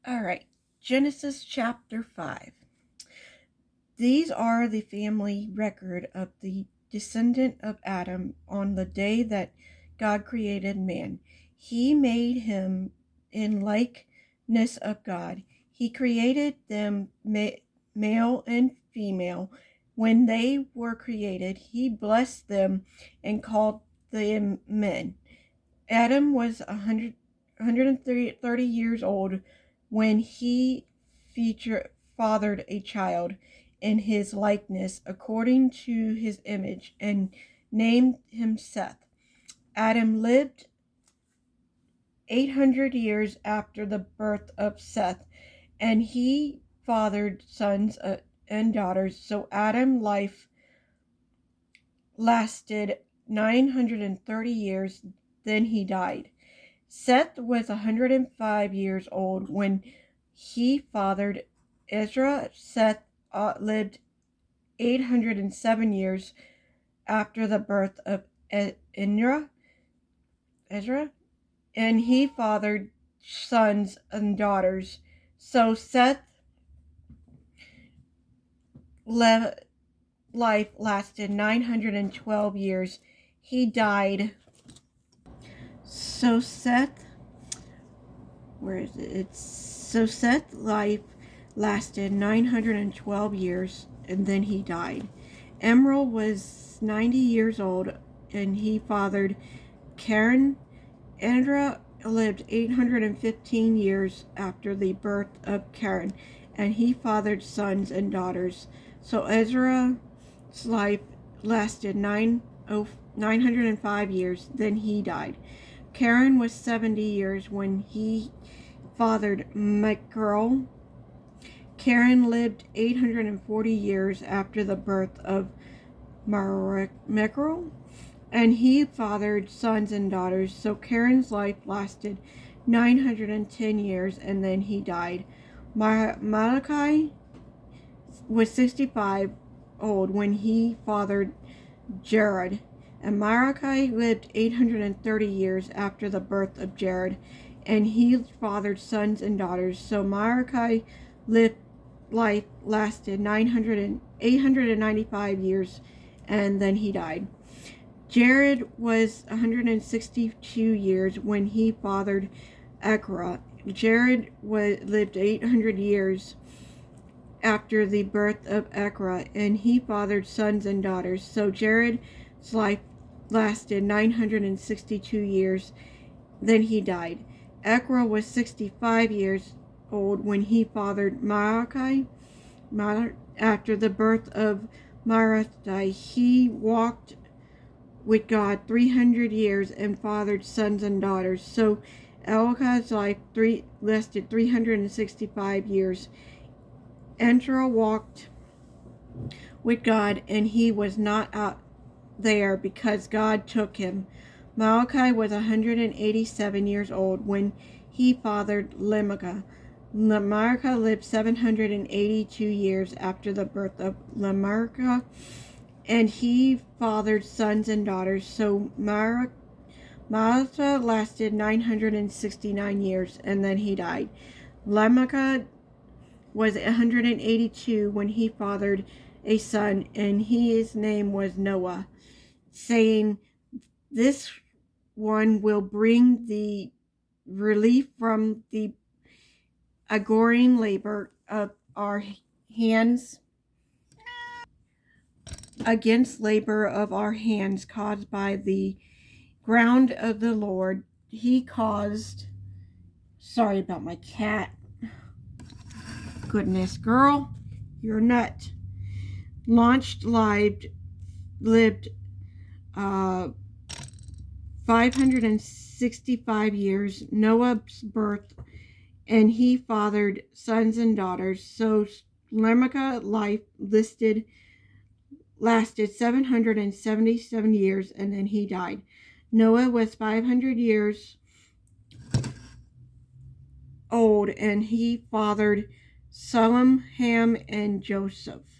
All right, Genesis chapter 5. These are the family record of the descendant of Adam on the day that God created man. He made him in likeness of God. He created them male and female. When they were created, he blessed them and called them men. Adam was 130 years old when he fathered a child in his likeness according to his image and named him Seth. Adam lived 800 years after the birth of Seth, and he fathered sons and daughters. So Adam's life lasted 930 years, then he died. Seth was 105 years old when he fathered Ezra. Seth lived 807 years after the birth of Ezra, and he fathered sons and daughters. So Seth's life lasted 912 years. He died. So Seth's life lasted 912 years, and then he died. Emerald was 90 years old, and he fathered Karen. Andra lived 815 years after the birth of Karen, and he fathered sons and daughters. So Ezra's life lasted 905 years, then he died. Karen was 70 years when he fathered Michael. Karen lived 840 years after the birth of Michael, and he fathered sons and daughters. So Karen's life lasted 910 years, and then he died. Malachi was 65 old when he fathered Jared, and Malachi lived 830 years after the birth of Jared, and he fathered sons and daughters. So Malachi life lasted 895 years, and then he died. Jared was 162 years when he fathered Ekra. Jared lived 800 years after the birth of Ekra, and he fathered sons and daughters. So Jared's life lasted 962 years, then he died. Ekra was 65 years old when he fathered Malachi. After the birth of Malachi, he walked with God 300 years and fathered sons and daughters. So Elkanah's life lasted 365 years. Andra walked with God, and he was not out there because God took him. Malachi was 187 years old when he fathered Lemachah. Lemachah lived 782 years after the birth of Lemachah, and he fathered sons and daughters. So Malachi lasted 969 years, and then he died. Lemachah was 182 when he fathered a son, and his name was Noah, saying, "This one will bring the relief from the agoring labor of our hands against labor of our hands caused by the ground of the Lord." He caused, sorry about my cat. Goodness, girl, you're nut. Lived 565 years, Noah's birth, and he fathered sons and daughters. So Lamech's life lasted 777 years, and then he died. Noah was 500 years old, and he fathered Salem, Ham, and Joseph.